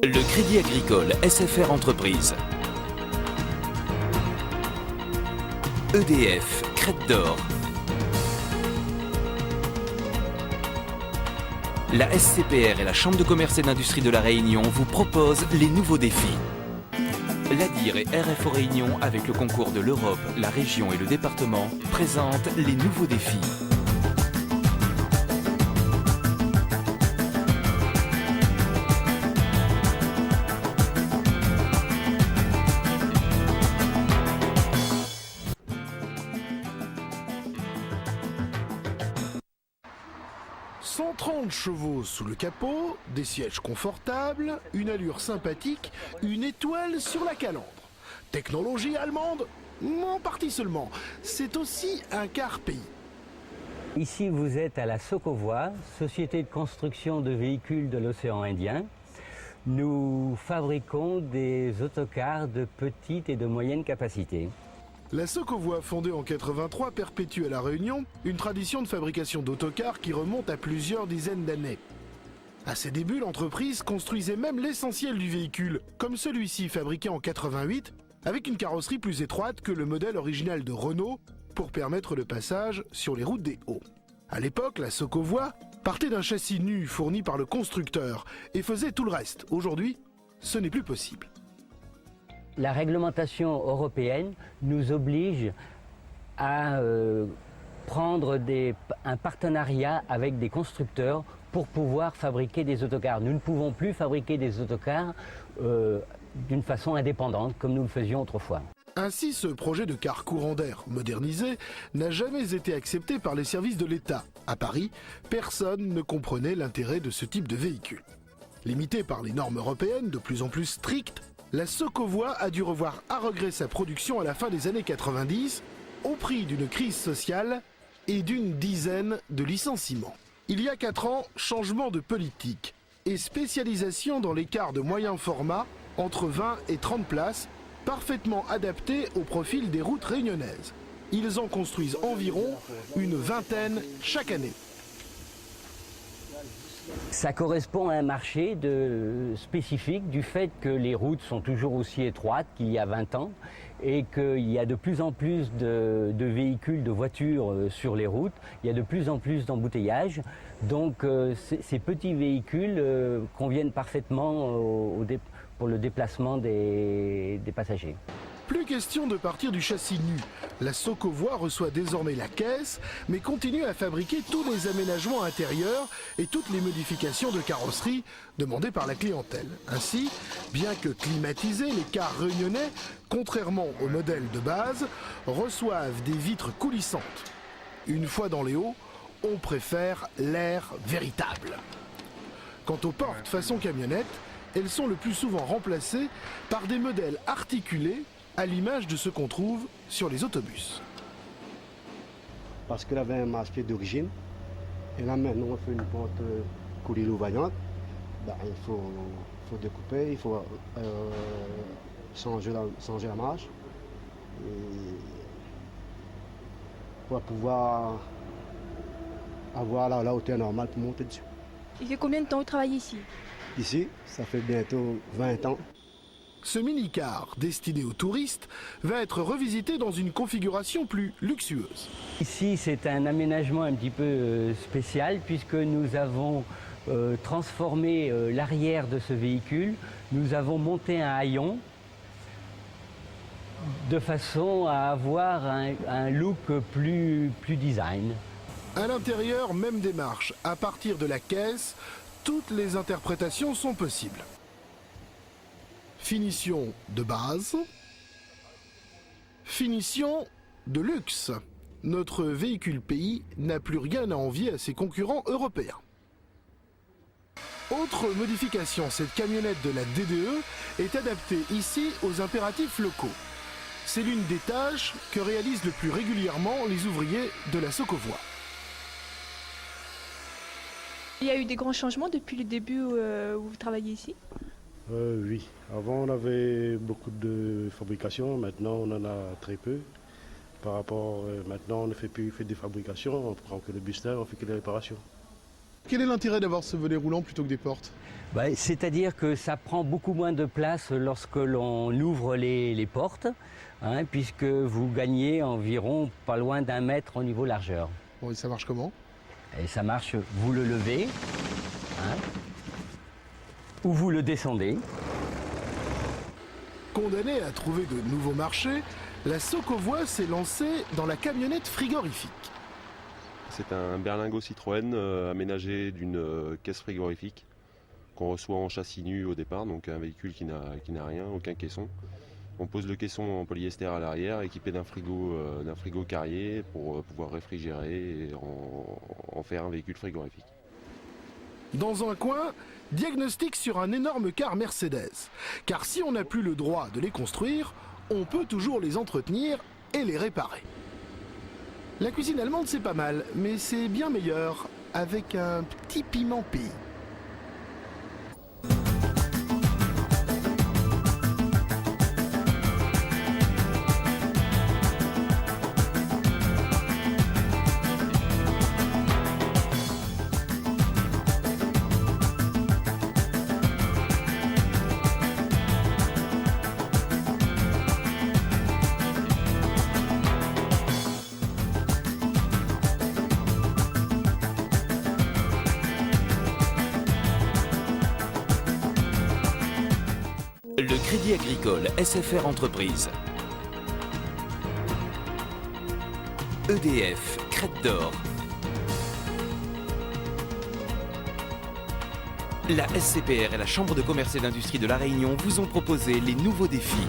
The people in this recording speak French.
Le Crédit Agricole SFR Entreprise. EDF, Crête d'Or. La SCPR et la Chambre de commerce et d'industrie de La Réunion vous proposent les nouveaux défis. L'ADIR et RFO Réunion, avec le concours de l'Europe, la région et le département, présentent les nouveaux défis. « 130 chevaux sous le capot, des sièges confortables, une allure sympathique, une étoile sur la calandre. Technologie allemande? En partie seulement. C'est aussi un car pays. Ici, vous êtes à la Sokovoie, société de construction de véhicules de l'océan Indien. Nous fabriquons des autocars de petite et de moyenne capacité. La Sokovoie, fondée en 83, perpétue à La Réunion une tradition de fabrication d'autocars qui remonte à plusieurs dizaines d'années. À ses débuts, l'entreprise construisait même l'essentiel du véhicule, comme celui-ci fabriqué en 88, avec une carrosserie plus étroite que le modèle original de Renault pour permettre le passage sur les routes des Hauts. À l'époque, la Sokovoie partait d'un châssis nu fourni par le constructeur et faisait tout le reste. Aujourd'hui, ce n'est plus possible. La réglementation européenne nous oblige à prendre un partenariat avec des constructeurs pour pouvoir fabriquer des autocars. Nous ne pouvons plus fabriquer des autocars d'une façon indépendante comme nous le faisions autrefois. Ainsi, ce projet de car courant d'air modernisé n'a jamais été accepté par les services de l'État. À Paris, personne ne comprenait l'intérêt de ce type de véhicule. Limité par les normes européennes de plus en plus strictes, la Sokovoie a dû revoir à regret sa production à la fin des années 90, au prix d'une crise sociale et d'une dizaine de licenciements. Il y a 4 ans, changement de politique et spécialisation dans les cars de moyen format entre 20 et 30 places, parfaitement adaptés au profil des routes réunionnaises. Ils en construisent environ une vingtaine chaque année. Ça correspond à un marché spécifique du fait que les routes sont toujours aussi étroites qu'il y a 20 ans et qu'il y a de plus en plus de véhicules, de voitures sur les routes, il y a de plus en plus d'embouteillages. Donc ces petits véhicules conviennent parfaitement pour le déplacement des passagers. Plus question de partir du châssis nu. La Sokovoie reçoit désormais la caisse, mais continue à fabriquer tous les aménagements intérieurs et toutes les modifications de carrosserie demandées par la clientèle. Ainsi, bien que climatisés, les cars réunionnais, contrairement au modèle de base, reçoivent des vitres coulissantes. Une fois dans les Hauts, on préfère l'air véritable. Quant aux portes façon camionnette, elles sont le plus souvent remplacées par des modèles articulés à l'image de ce qu'on trouve sur les autobus. Parce qu'elle avait un masque d'origine, et là maintenant on fait une porte coulée louvaillante, il faut découper, il faut changer la marche, et pour pouvoir avoir la hauteur normale pour monter dessus. Il fait combien de temps vous travaillez ici? Ici, ça fait bientôt 20 ans. Ce mini-car, destiné aux touristes, va être revisité dans une configuration plus luxueuse. Ici, c'est un aménagement un petit peu spécial puisque nous avons transformé l'arrière de ce véhicule. Nous avons monté un haillon de façon à avoir un look plus design. À l'intérieur, même démarche. À partir de la caisse, toutes les interprétations sont possibles. Finition de base, finition de luxe. Notre véhicule pays n'a plus rien à envier à ses concurrents européens. Autre modification, cette camionnette de la DDE est adaptée ici aux impératifs locaux. C'est l'une des tâches que réalisent le plus régulièrement les ouvriers de la Sokovoie. Il y a eu des grands changements depuis le début où vous travaillez ici? Oui, avant on avait beaucoup de fabrication, maintenant on en a très peu. Par rapport, maintenant on ne fait plus des fabrications, on prend que le buster, on fait que les réparations. Quel est l'intérêt d'avoir ce volet roulant plutôt que des portes? C'est-à-dire que ça prend beaucoup moins de place lorsque l'on ouvre les portes, hein, puisque vous gagnez environ pas loin d'1 mètre au niveau largeur. Bon, et ça marche comment? Et ça marche, vous le levez, hein, ou vous le descendez. Condamnée à trouver de nouveaux marchés, la Socovoie s'est lancée dans la camionnette frigorifique. C'est un berlingot Citroën aménagé d'une caisse frigorifique qu'on reçoit en châssis nu au départ, donc un véhicule qui n'a rien, aucun caisson. On pose le caisson en polyester à l'arrière, équipé d'un frigo Carrier pour pouvoir réfrigérer et en faire un véhicule frigorifique. Dans un coin, diagnostic sur un énorme car Mercedes. Car si on n'a plus le droit de les construire, on peut toujours les entretenir et les réparer. La cuisine allemande c'est pas mal, mais c'est bien meilleur avec un petit piment pays. Le Crédit Agricole SFR Entreprise. EDF, Crête d'Or. La SCPR et la Chambre de commerce et d'industrie de La Réunion vous ont proposé les nouveaux défis.